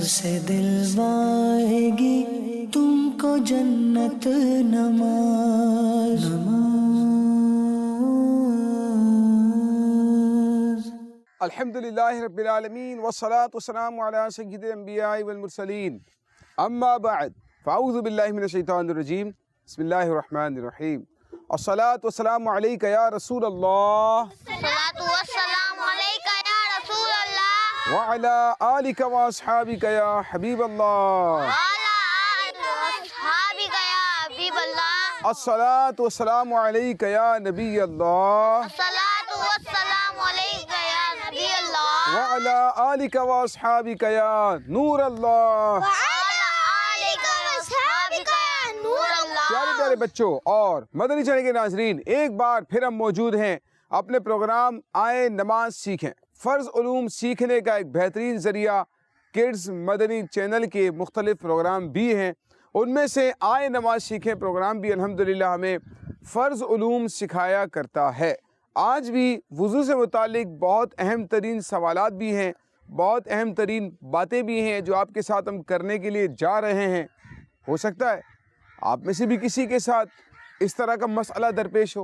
سے دلوائے گی تم کو جنت نماز الحمدللہ رب العالمین والصلاة والسلام علی سید الانبیاء والمرسلین اما بعد فاعوذ باللہ من الشیطان الرجیم بسم اللہ الرحمن الرحیم الصلاة والسلام علیک یا رسول اللہ الصلاۃ والسلام علیک یا رسول اللہ وعلی آلک واصحابک یا حبیب اللہ وعلی آلک واصحابک یا حبیب اللہ الصلاة والسلام علیک یا نبی اللہ الصلاۃ والسلام علیک یا نبی اللہ وعلی آلک واصحابک یا نور اللہ وعلی آلک واصحابک یا نور اللہ۔ پیارے پیارے بچوں اور مدنی چینل کے ناظرین، ایک بار پھر ہم موجود ہیں اپنے پروگرام آئے نماز سیکھیں فرض علوم سیکھنے کا ایک بہترین ذریعہ۔ کڈز مدنی چینل کے مختلف پروگرام بھی ہیں، ان میں سے آئے نماز سیکھیں پروگرام بھی الحمدللہ ہمیں فرض علوم سکھایا کرتا ہے۔ آج بھی وضو سے متعلق بہت اہم ترین سوالات بھی ہیں، بہت اہم ترین باتیں بھی ہیں جو آپ کے ساتھ ہم کرنے کے لیے جا رہے ہیں۔ ہو سکتا ہے آپ میں سے بھی کسی کے ساتھ اس طرح کا مسئلہ درپیش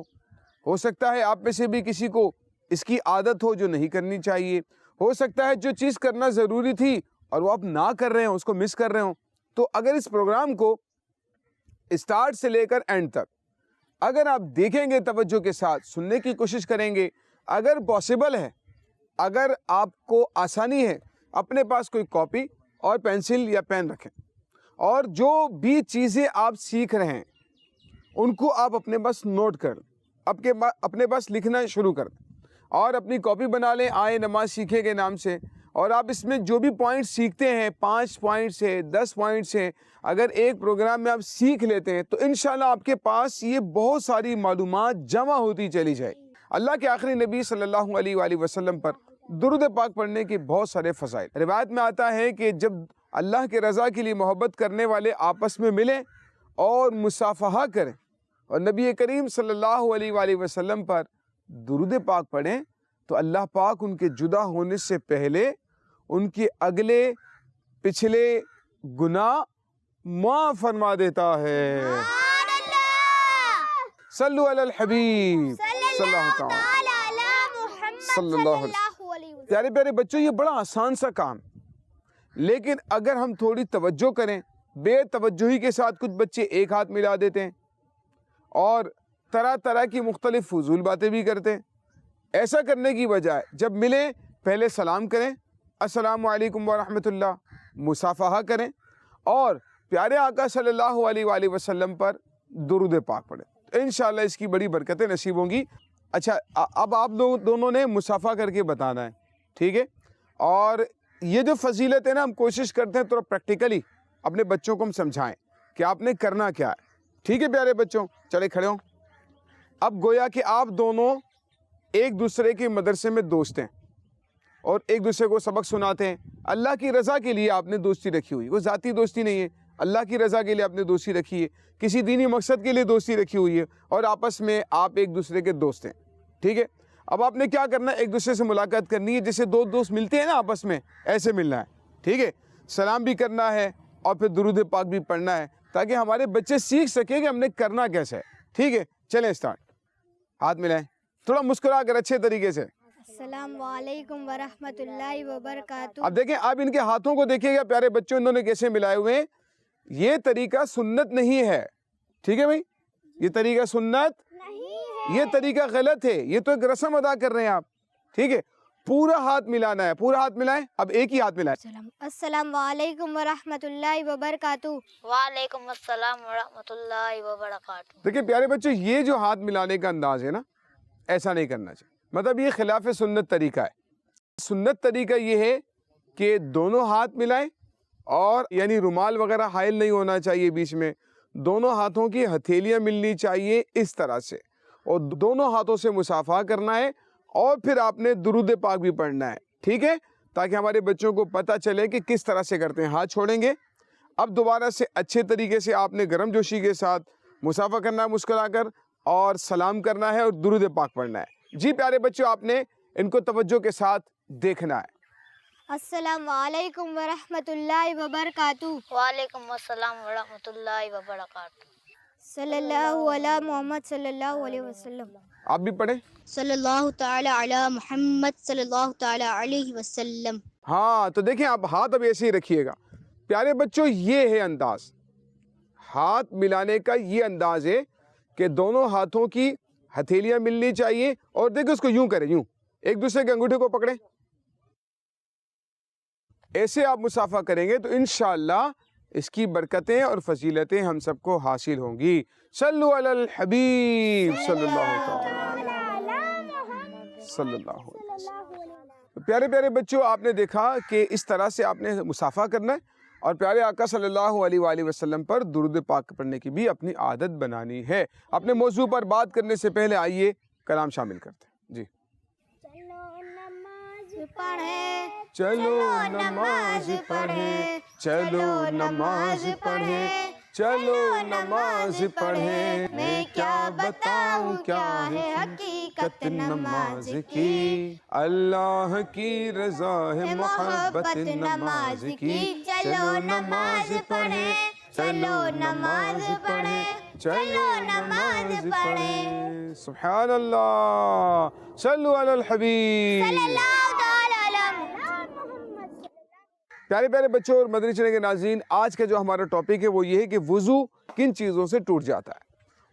ہو سکتا ہے آپ میں سے بھی کسی کو اس کی عادت ہو جو نہیں کرنی چاہیے، ہو سکتا ہے جو چیز کرنا ضروری تھی اور وہ آپ نہ کر رہے ہوں، اس کو مس کر رہے ہوں۔ تو اگر اس پروگرام کو اسٹارٹ سے لے کر اینڈ تک اگر آپ دیکھیں گے، توجہ کے ساتھ سننے کی کوشش کریں گے، اگر پاسبل ہے، اگر آپ کو آسانی ہے، اپنے پاس کوئی کاپی اور پینسل یا پین رکھیں اور جو بھی چیزیں آپ سیکھ رہے ہیں ان کو آپ اپنے بس نوٹ کر لیں، اپنے بس لکھنا شروع کر دیں اور اپنی کاپی بنا لیں آئے نماز سیکھے کے نام سے، اور آپ اس میں جو بھی پوائنٹ سیکھتے ہیں، 5 پوائنٹس ہیں، 10 پوائنٹس ہیں، اگر ایک پروگرام میں آپ سیکھ لیتے ہیں تو انشاءاللہ آپ کے پاس یہ بہت ساری معلومات جمع ہوتی چلی جائے۔ اللہ کے آخری نبی صلی اللہ علیہ وآلہ وسلم پر درود پاک پڑھنے کے بہت سارے فضائل۔ روایت میں آتا ہے کہ جب اللہ کے رضا کے لیے محبت کرنے والے آپس میں ملیں اور مصافحہ کریں اور نبی کریم صلی اللہ علیہ وآلہ وسلم پر درود پاک پڑھیں تو اللہ پاک ان کے جدا ہونے سے پہلے ان کے اگلے پچھلے گناہ معاف فرما دیتا ہے۔ صلو علی الحبیب صلی اللہ علیہ وسلم۔ پیارے پیارے بچوں، یہ بڑا آسان سا کام، لیکن اگر ہم تھوڑی توجہ کریں، بے توجہی کے ساتھ کچھ بچے ایک ہاتھ ملا دیتے ہیں اور طرح طرح کی مختلف فضول باتیں بھی کرتے ہیں۔ ایسا کرنے کی بجائے جب ملیں پہلے سلام کریں، السلام علیکم ورحمۃ اللہ، مصافحہ کریں اور پیارے آقا صلی اللہ علیہ وآلہ وسلم پر درود پاک پڑھیں، تو انشاءاللہ اس کی بڑی برکتیں نصیب ہوں گی۔ اچھا، اب آپ دونوں نے مصافحہ کر کے بتانا ہے، ٹھیک ہے؟ اور یہ جو فضیلت ہے نا، ہم کوشش کرتے ہیں تھوڑا پریکٹیکلی اپنے بچوں کو ہم سمجھائیں کہ آپ نے کرنا کیا ہے، ٹھیک ہے پیارے بچوں؟ چلے کھڑے ہوں۔ اب گویا کہ آپ دونوں ایک دوسرے کے مدرسے میں دوست ہیں اور ایک دوسرے کو سبق سناتے ہیں، اللہ کی رضا کے لیے آپ نے دوستی رکھی ہوئی، وہ ذاتی دوستی نہیں ہے، اللہ کی رضا کے لیے آپ نے دوستی رکھی ہے، کسی دینی مقصد کے لیے دوستی رکھی ہوئی ہے اور آپس میں آپ ایک دوسرے کے دوست ہیں، ٹھیک ہے؟ اب آپ نے کیا کرنا ہے، ایک دوسرے سے ملاقات کرنی ہے، جیسے دو دوست ملتے ہیں نا آپس میں، ایسے ملنا ہے، ٹھیک ہے؟ سلام بھی کرنا ہے اور پھر درود پاک بھی پڑھنا ہے تاکہ ہمارے بچے سیکھ سکیں کہ ہم نے کرنا کیسے ہے، ٹھیک ہے؟ چلیں اسٹارٹ، ہاتھ ملائیں، تھوڑا مسکرا کر اچھے طریقے سے۔ السلام علیکم ورحمۃ اللہ وبرکاتہ۔ اب دیکھیں، آپ ان کے ہاتھوں کو دیکھیں گا پیارے بچوں، انہوں نے کیسے ملائے ہوئے ہیں۔ یہ طریقہ سنت نہیں ہے، ٹھیک ہے بھائی؟ یہ طریقہ سنت، یہ طریقہ غلط ہے، یہ تو ایک رسم ادا کر رہے ہیں آپ، ٹھیک ہے؟ پورا ہاتھ ملانا ہے، پورا ہاتھ ملائیں۔ اب ایک ہی ہاتھ ملائیں۔ السلام علیکم ورحمۃ اللہ وبرکاتہ۔ وعلیکم السلام ورحمۃ اللہ وبرکاتہ۔ دیکھیں پیارے بچوں، یہ جو ہاتھ ملانے کا انداز ہے نا، ایسا نہیں کرنا چاہیے، مطلب یہ خلاف سنت طریقہ ہے۔ سنت طریقہ یہ ہے کہ دونوں ہاتھ ملائیں اور یعنی رومال وغیرہ حائل نہیں ہونا چاہیے بیچ میں، دونوں ہاتھوں کی ہتھیلیاں ملنی چاہیے اس طرح سے، اور دونوں ہاتھوں سے مصافحہ کرنا ہے اور پھر آپ نے درود پاک بھی پڑھنا ہے، ٹھیک ہے؟ تاکہ ہمارے بچوں کو پتہ چلے کہ کس طرح سے کرتے ہیں۔ ہاتھ چھوڑیں گے، اب دوبارہ سے اچھے طریقے سے آپ نے گرم جوشی کے ساتھ مصافحہ کرنا ہے، مسکرا کر، اور سلام کرنا ہے اور درود پاک پڑھنا ہے۔ جی پیارے بچوں، آپ نے ان کو توجہ کے ساتھ دیکھنا ہے۔ السلام علیکم ورحمۃ اللہ وبرکاتہ. وعلیکم السلام ورحمۃ اللہ وبرکاتہ. صلی اللہ علی محمد صلی اللہ علیہ وسلم. آپ بھی پڑھیں. صلی اللہ تعالی علی محمد صلی اللہ تعالی علیہ وسلم. ہاں تو دیکھیں آپ ہاتھ اب ایسے ہی رکھیے گا. پیارے بچوں یہ ہے انداز، ہاتھ ملانے کا یہ انداز ہے کہ دونوں ہاتھوں کی ہتھیلیاں ملنی چاہیے. اور دیکھیں اس کو یوں کریں، یوں ایک دوسرے کے انگوٹھے کو پکڑیں. ایسے آپ مصافحہ کریں گے تو انشاءاللہ اس کی برکتیں اور فضیلتیں ہم سب کو حاصل ہوں گی. صلو علی الحبیب صلی اللہ تعالی صلی اللہ علیہ وسلم. پیارے پیارے بچوں آپ نے دیکھا کہ اس طرح سے آپ نے مصافحہ کرنا ہے اور پیارے آقا صلی اللہ علیہ وآلہ وسلم پر درود پاک پڑھنے کی بھی اپنی عادت بنانی ہے. اپنے موضوع پر بات کرنے سے پہلے آئیے کلام شامل کرتے ہیں. جی چلو نماز پڑھیں، چلو نماز پڑھیں، چلو نماز پڑھیں. میں کیا بتاؤں کیا ہے حقیقت نماز کی، اللہ کی رضا ہے محبت نماز کی. چلو نماز پڑھیں، چلو نماز پڑھیں، چلو نماز پڑھیں. سبحان اللہ. صلو علی الحبیب. پیارے پیارے بچوں اور مدنی چینل کے ناظرین، آج کا جو ہمارا ٹاپک ہے وہ یہ ہے کہ وضو کن چیزوں سے ٹوٹ جاتا ہے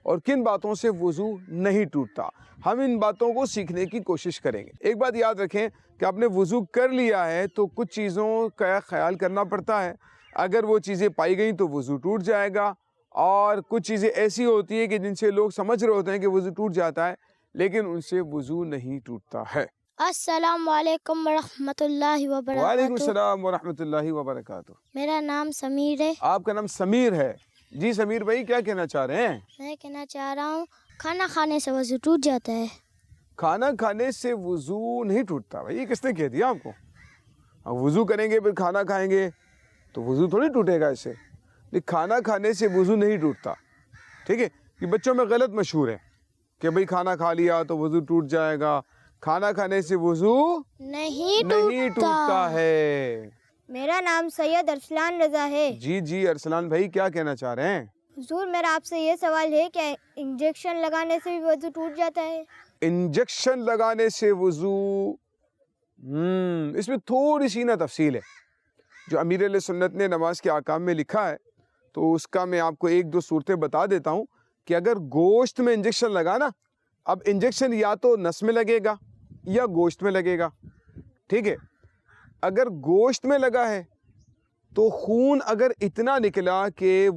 اور کن باتوں سے وضو نہیں ٹوٹتا. ہم ان باتوں کو سیکھنے کی کوشش کریں گے. ایک بات یاد رکھیں کہ آپ نے وضو کر لیا ہے تو کچھ چیزوں کا خیال کرنا پڑتا ہے. اگر وہ چیزیں پائی گئیں تو وضو ٹوٹ جائے گا، اور کچھ چیزیں ایسی ہوتی ہیں کہ جن سے لوگ سمجھ رہے ہوتے ہیں کہ وضو ٹوٹ جاتا ہے لیکن ان سے وضو نہیں ٹوٹتا ہے. السلام علیکم ورحمۃ اللہ وبرکاتہ. وعلیکم السلام ورحمۃ اللہ وبرکاتہ. میرا نام سمیر ہے. آپ کا نام سمیر ہے. جی سمیر بھائی کیا کہنا چاہ رہے ہیں؟ میں کہنا چاہ رہا ہوں کھانا کھانے سے وضو ٹوٹ جاتا ہے. کھانا کھانے سے وضو نہیں ٹوٹتا. بھائی یہ کس نے کہہ دیا آپ کو؟ وضو کریں گے پھر کھانا کھائیں گے تو وضو تھوڑی ٹوٹے گا اس سے. کھانا کھانے سے وضو نہیں ٹوٹتا. ٹھیک ہے، یہ بچوں میں غلط مشہور ہے کہ بھئی کھانا کھا لیا تو وضو ٹوٹ جائے گا. کھانا کھانے سے وضو نہیں ٹوٹتا ہے. میرا نام سید ارسلان رضا ہے. جی ارسلان بھائی کیا کہنا چاہ رہے ہیں؟ حضور میرا آپ سے یہ سوال ہے کہ انجیکشن لگانے سے بھی وضو ٹوٹ جاتا ہے؟ انجیکشن لگانے سے وضو، اس میں تھوڑی سی نا تفصیل ہے جو امیر علیہ سنت نے نماز کے احکام میں لکھا ہے. تو اس کا میں آپ کو ایک دو صورتیں بتا دیتا ہوں کہ اگر گوشت میں انجیکشن لگانا، اب انجیکشن یا تو نس میں لگے گا یا گوشت میں لگے گا. ٹھیک ہے، اگر گوشت میں لگا ہے تو خون اگر اتنا نکلا کہ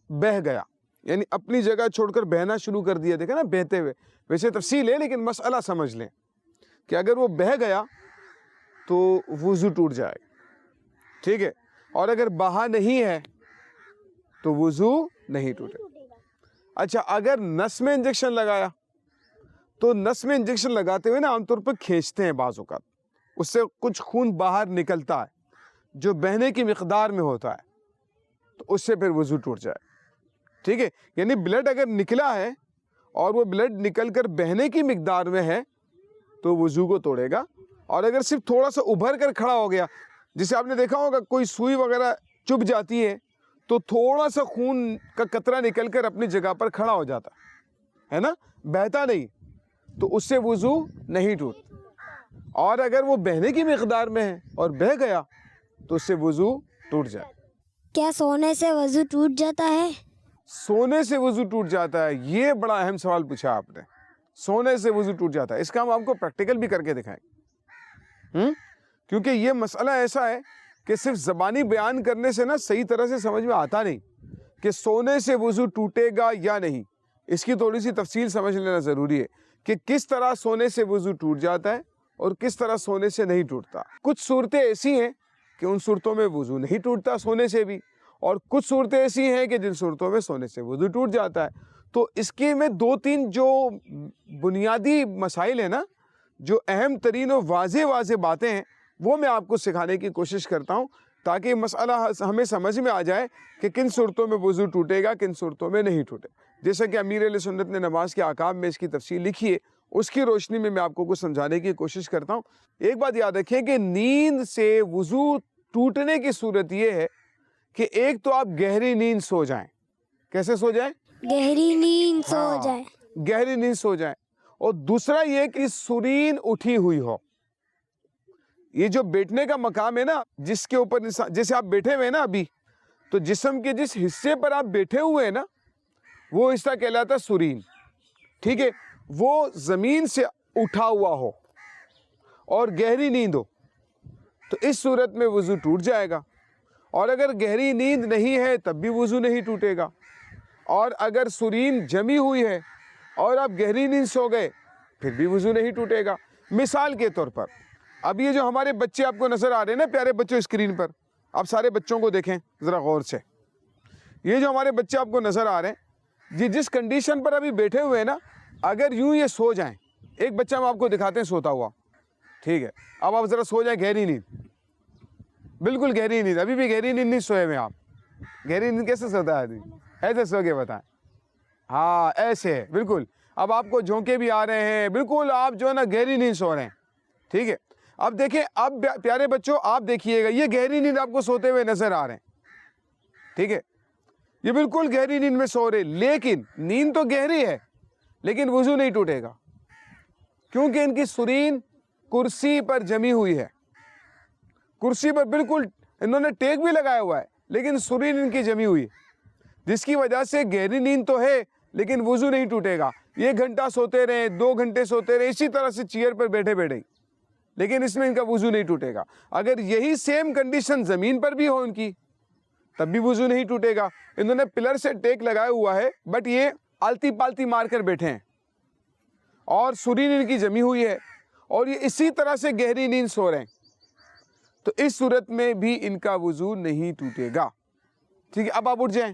بہہ گیا، یعنی اپنی جگہ چھوڑ کر بہنا شروع کر دیا، دیکھیں نا بہتے ہوئے، ویسے تفصیل ہے لیکن مسئلہ سمجھ لیں کہ اگر وہ بہہ گیا تو وضو ٹوٹ جائے گا. ٹھیک ہے، اور اگر بہا نہیں ہے تو وضو نہیں ٹوٹے. اچھا اگر نس میں انجیکشن لگایا تو نس میں انجیکشن لگاتے ہوئے نا عام طور پر کھینچتے ہیں بعض اوقات، اس سے کچھ خون باہر نکلتا ہے جو بہنے کی مقدار میں ہوتا ہے، تو اس سے پھر وضو ٹوٹ جائے. ٹھیک ہے، یعنی بلڈ اگر نکلا ہے اور وہ بلڈ نکل کر بہنے کی مقدار میں ہے تو وضو کو توڑے گا. اور اگر صرف تھوڑا سا ابھر کر کھڑا ہو گیا، جسے آپ نے دیکھا ہوگا کوئی سوئی وغیرہ چبھ جاتی ہے تو تھوڑا سا خون کا قطرہ نکل کر اپنی جگہ پر کھڑا ہو جاتا ہے نا، بہتا نہیں، تو اس سے وضو نہیں ٹوٹ. اور اگر وہ بہنے کی مقدار میں ہے اور بہہ گیا تو اس سے وضو ٹوٹ جائے. کیا سونے سے وضو ٹوٹ جاتا ہے؟ سونے سے وضو ٹوٹ جاتا ہے، یہ بڑا اہم سوال پوچھا آپ نے. سونے سے وضو ٹوٹ جاتا ہے، اس کا ہم آپ کو پریکٹیکل بھی کر کے دکھائیں، کیونکہ یہ مسئلہ ایسا ہے کہ صرف زبانی بیان کرنے سے نا صحیح طرح سے سمجھ میں آتا نہیں کہ سونے سے وضو ٹوٹے گا یا نہیں. اس کی تھوڑی سی تفصیل سمجھ لینا ضروری ہے کہ کس طرح سونے سے وضو ٹوٹ جاتا ہے اور کس طرح سونے سے نہیں ٹوٹتا. کچھ صورتیں ایسی ہیں کہ ان صورتوں میں وضو نہیں ٹوٹتا سونے سے بھی، اور کچھ صورتیں ایسی ہیں کہ جن صورتوں میں سونے سے وضو ٹوٹ جاتا ہے. تو اس کے میں دو تین جو بنیادی مسائل ہیں نا، جو اہم ترین اور واضح باتیں ہیں، وہ میں آپ کو سکھانے کی کوشش کرتا ہوں تاکہ یہ مسئلہ ہمیں سمجھ میں آ جائے کہ کن صورتوں میں وضو ٹوٹے گا، کن صورتوں میں نہیں ٹوٹے. جیسا کہ امیر علیہ سنت نے نماز کے احکام میں اس کی تفصیل لکھی ہے، اس کی روشنی میں آپ کو کچھ سمجھانے کی کوشش کرتا ہوں. ایک بات یاد رکھیں کہ نیند سے وضو ٹوٹنے کی صورت یہ ہے کہ ایک تو آپ گہری نیند سو جائیں. کیسے سو جائیں؟ گہری نیند سو جائے. گہری نیند سو جائیں. اور دوسرا یہ کہ سرین اٹھی ہوئی ہو. یہ جو بیٹھنے کا مقام ہے نا, جس کے اوپر جیسے آپ بیٹھے ہوئے ہیں نا ابھی, تو جسم کے جس حصے پر آپ بیٹھے ہوئے ہیں نا, وہ حصہ کہلاتا ہے سرین. ٹھیک ہے, وہ زمین سے اٹھا ہوا ہو اور گہری نیند ہو, تو اس صورت میں وضو ٹوٹ جائے گا. اور اگر گہری نیند نہیں ہے تب بھی وضو نہیں ٹوٹے گا. اور اگر سرین جمی ہوئی ہے اور آپ گہری نیند سو گئے پھر بھی وضو نہیں ٹوٹے گا. مثال کے طور پر اب یہ جو ہمارے بچے آپ کو نظر آ رہے ہیں نا, پیارے بچوں اسکرین پر, آپ سارے بچوں کو دیکھیں ذرا غور سے. یہ جو ہمارے بچے آپ کو نظر آ رہے ہیں, جس کنڈیشن پر ابھی بیٹھے ہوئے ہیں نا, اگر یوں یہ سو جائیں, ایک بچہ ہم آپ کو دکھاتے ہیں سوتا ہوا. ٹھیک ہے, اب آپ ذرا سو جائیں گہری نیند, بالکل گہری نیند. ابھی بھی گہری نیند نہیں سوئے ہوئے آپ. گہری نیند کیسے سوتا ہے آدمی؟ ایسے سو کے بتائیں. ہاں ایسے بالکل. اب آپ کو جھونکے بھی آ رہے ہیں, بالکل آپ جو ہے نا گہری نیند سو رہے ہیں. ٹھیک ہے, اب دیکھیں, اب پیارے بچوں آپ دیکھیے گا, یہ گہری نیند آپ کو سوتے ہوئے نظر آ رہے ہیں. ٹھیک ہے, یہ بالکل گہری نیند میں سو رہے, لیکن نیند تو گہری ہے لیکن وضو نہیں ٹوٹے گا, کیونکہ ان کی سرین کرسی پر جمی ہوئی ہے. کرسی پر بالکل انہوں نے ٹیک بھی لگایا ہوا ہے لیکن سرین ان کی جمی ہوئی ہے, جس کی وجہ سے گہری نیند تو ہے لیکن وضو نہیں ٹوٹے گا. یہ گھنٹہ سوتے رہے, 2 گھنٹے سوتے رہے, اسی طرح سے چیئر پر بیٹھے بیٹھے, لیکن اس میں ان کا وضو نہیں ٹوٹے گا. اگر یہی سیم کنڈیشن زمین پر بھی ہو ان کی تب بھی وضو نہیں ٹوٹے گا. انہوں نے پلر سے ٹیک لگایا ہوا ہے بٹ یہ آلتی پالتی مار کر بیٹھے ہیں اور سرین ان کی جمی ہوئی ہے اور یہ اسی طرح سے گہری نیند سو رہے ہیں, تو اس صورت میں بھی ان کا وضو نہیں ٹوٹے گا. ٹھیک ہے, اب آپ اٹھ جائیں.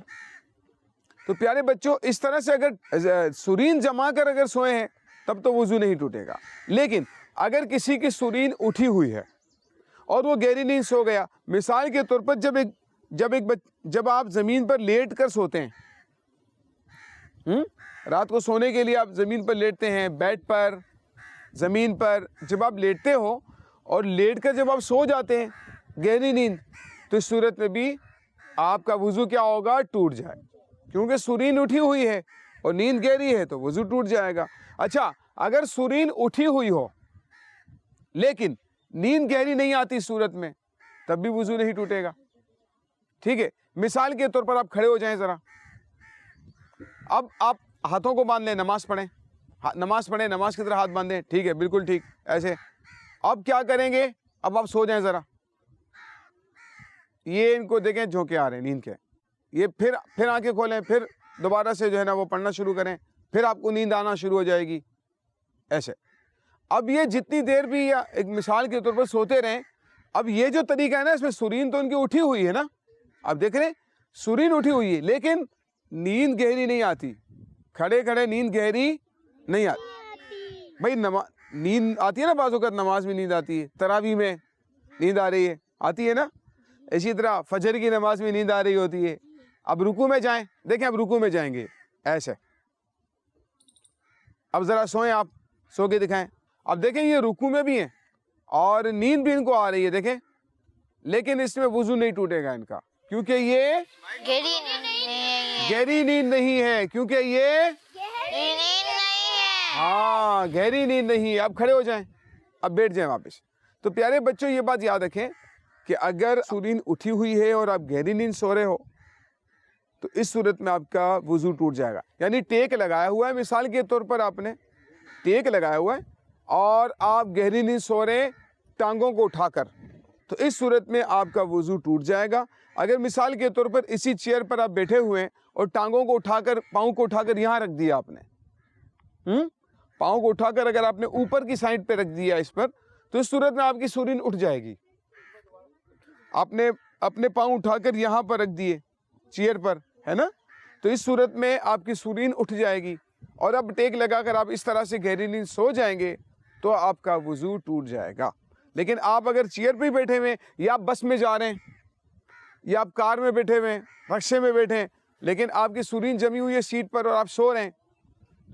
تو پیارے بچوں اس طرح سے اگر سرین جما کر اگر سوئے ہیں تب تو وضو نہیں ٹوٹے گا. لیکن اگر کسی کی سرین اٹھی ہوئی ہے اور وہ گہری نیند سو گیا, مثال کے طور پر جب آپ زمین پر لیٹ کر سوتے ہیں, رات کو سونے کے لیے آپ زمین پر لیٹتے ہیں, بیڈ پر, زمین پر, جب آپ لیٹتے ہو اور لیٹ کر جب آپ سو جاتے ہیں گہری نیند, تو اس صورت میں بھی آپ کا وضو کیا ہوگا؟ ٹوٹ جائے, کیونکہ سرین اٹھی ہوئی ہے اور نیند گہری ہے تو وضو ٹوٹ جائے گا. اچھا, اگر سرین اٹھی ہوئی ہو لیکن نیند گہری نہیں آتی صورت میں تب بھی وضو نہیں ٹوٹے گا. ٹھیک ہے, مثال کے طور پر آپ کھڑے ہو جائیں ذرا. اب آپ ہاتھوں کو باندھ لیں, نماز پڑھیں, نماز کی طرح ہاتھ باندھیں. ٹھیک ہے, بالکل ٹھیک ایسے. اب کیا کریں گے؟ اب آپ سو جائیں ذرا. یہ ان کو دیکھیں جھونکے آ رہے ہیں نیند کے, یہ پھر آنکھیں کھولیں, پھر دوبارہ سے جو ہے نا وہ پڑھنا شروع کریں, پھر آپ کو نیند آنا شروع ہو جائے گی ایسے. اب یہ جتنی دیر بھی یا ایک مثال کے طور پر سوتے رہیں, اب یہ جو طریقہ ہے نا, اس میں سرین تو ان کی اٹھی ہوئی ہے نا, اب دیکھ رہے ہیں سرین اٹھی ہوئی ہے لیکن نیند گہری نہیں آتی. کھڑے کھڑے نیند گہری نہیں آتی. بھائی نیند آتی ہے نا, بعض اوقات نماز میں نیند آتی ہے, تراویح میں نیند آ رہی ہے, آتی ہے نا, اسی طرح فجر کی نماز میں نیند آ رہی ہوتی ہے. اب رکوع میں جائیں, دیکھیں اب رکوع میں جائیں گے ایسے. اب ذرا سوئیں, آپ سو کے دکھائیں. اب دیکھیں یہ رکوع میں بھی ہیں اور نیند بھی ان کو آ رہی ہے, دیکھیں, لیکن اس میں وضو نہیں ٹوٹے گا ان کا, کیونکہ یہ گہری نیند نہیں ہے, کیونکہ یہ ہاں گہری نیند نہیں ہے. اب کھڑے ہو جائیں, اب بیٹھ جائیں واپس. تو پیارے بچوں یہ بات یاد رکھیں کہ اگر سرین اٹھی ہوئی ہے اور آپ گہری نیند سو رہے ہو تو اس صورت میں آپ کا وضو ٹوٹ جائے گا. یعنی ٹیک لگایا ہوا ہے, مثال کے طور پر آپ نے ٹیک لگایا ہوا ہے اور آپ گہری نیند سو رہے ہیں ٹانگوں کو اٹھا کر, تو اس صورت میں آپ کا وضو ٹوٹ جائے گا. اگر مثال کے طور پر اسی چیئر پر آپ بیٹھے ہوئے ہیں اور ٹانگوں کو اٹھا کر, پاؤں کو اٹھا کر یہاں رکھ دیا آپ نے, پاؤں کو اٹھا کر اگر آپ نے اوپر کی سائڈ پہ رکھ دیا اس پر, تو اس صورت میں آپ کی سرین اٹھ جائے گی. آپ نے اپنے پاؤں اٹھا کر یہاں پر رکھ دیے چیئر پر, ہے نا, تو اس صورت میں آپ کی سرین اٹھ جائے گی. اور اب ٹیک لگا کر آپ اس طرح سے گہری نیند سو جائیں گے تو آپ کا وضو ٹوٹ جائے گا. لیکن آپ اگر چیئر پہ بیٹھے ہوئے, یا آپ بس میں جا رہے ہیں, یا آپ کار میں بیٹھے ہوئے ہیں, رکشے میں بیٹھے ہیں, لیکن آپ کی سرین جمی ہوئی ہے سیٹ پر اور آپ سو رہے ہیں,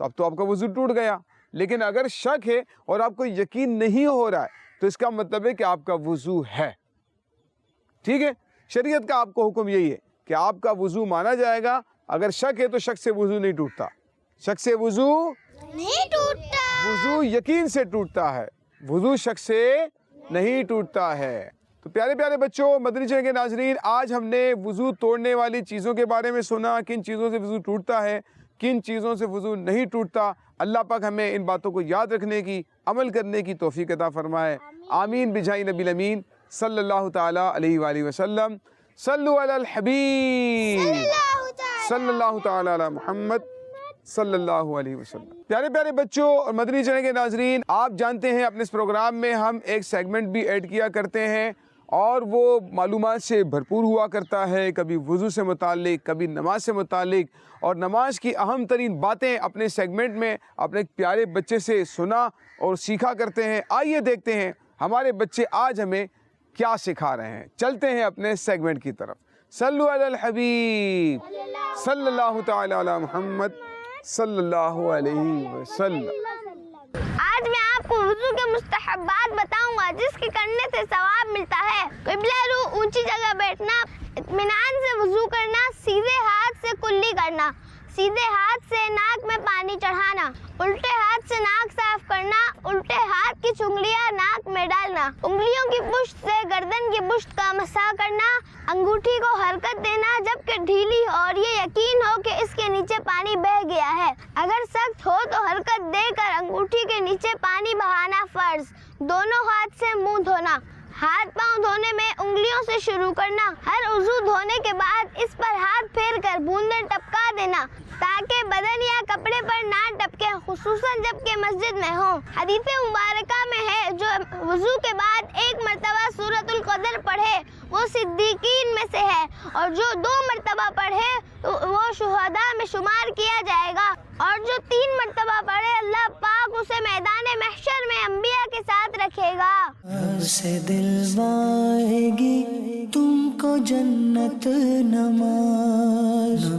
تو اب تو آپ کا وضو ٹوٹ گیا. لیکن اگر شک ہے اور آپ کو یقین نہیں ہو رہا ہے تو اس کا مطلب ہے کہ آپ کا وضو ہے. ٹھیک ہے, شریعت کا آپ کو حکم یہی ہے کہ آپ کا وضو مانا جائے گا. اگر شک ہے تو شک سے وضو نہیں ٹوٹتا, شک سے وضو نہیں ٹوٹتا, وضو یقین سے ٹوٹتا ہے, وضو شک سے نہیں ٹوٹتا ہے. تو پیارے پیارے بچوں, مدنی چینل کے ناظرین, آج ہم نے وضو توڑنے والی چیزوں کے بارے میں سنا, کن چیزوں سے وضو ٹوٹتا ہے, کن چیزوں سے وضو نہیں ٹوٹتا. اللہ پاک ہمیں ان باتوں کو یاد رکھنے کی, عمل کرنے کی توفیق عطا فرمائے. آمین بجاہ نبی الامین صلی اللہ تعالی علیہ وآلہ وسلم. صلو علی الحبیب صلی اللہ تعالی علی محمد صلی اللہ علیہ وسلم. پیارے پیارے بچوں اور مدنی چینل کے ناظرین, آپ جانتے ہیں اپنے اس پروگرام میں ہم ایک سیگمنٹ بھی ایڈ کیا کرتے ہیں اور وہ معلومات سے بھرپور ہوا کرتا ہے. کبھی وضو سے متعلق, کبھی نماز سے متعلق, اور نماز کی اہم ترین باتیں اپنے سیگمنٹ میں اپنے پیارے بچے سے سنا اور سیکھا کرتے ہیں. آئیے دیکھتے ہیں ہمارے بچے آج ہمیں کیا سکھا رہے ہیں. چلتے ہیں اپنے سیگمنٹ کی طرف. صلو علی الحبیب صلی اللہ تعالی علی محمد صلی اللہ علیہ وسلم. آج میں آپ کو وضو کے مستحبات بتاؤں گا جس کے کرنے سے ثواب ملتا ہے. قبلہ رو, اونچی جگہ بیٹھنا, اطمینان سے وضو کرنا, سیدھے ہاتھ سے کلی کرنا, سیدھے ہاتھ سے ناک میں پانی چڑھانا, الٹے ہاتھ سے ناک صاف کرنا, الٹے ہاتھ کی چنگلیاں ناک میں ڈالنا, انگلیوں کی پشت سے گردن کی پشت کا مسح کرنا, انگوٹھی کو حرکت دینا جبکہ ڈھیلی اور یہ یقین ہو کہ اس کے نیچے پانی بہہ گیا ہے. اگر سخت ہو تو حرکت دے کر انگوٹھی کے نیچے پانی بہانا فرض. دونوں ہاتھ سے منہ دھونا. ہاتھ پاؤں دھونے میں انگلیوں سے شروع کرنا. ہر عضو دھونے کے بعد اس پر ہاتھ پھیر کر بوندیں ٹپکا دینا تاکہ بدن یا کپڑے پر نہ ٹپکے, خصوصاً جب کہ مسجد میں ہوں. حدیث مبارکہ میں ہے جو وضو کے بعد ایک مرتبہ سورۃ القدر پڑھے وہ صدیقین میں سے ہے, اور جو 2 مرتبہ پڑھے وہ شہداء میں شمار کیا جائے گا, اور جو 3 مرتبہ پڑھے اللہ پاک اسے میدان محشر میں انبیاء کے ساتھ رکھے گا. سے دلوائے گی تم کو جنت نماز.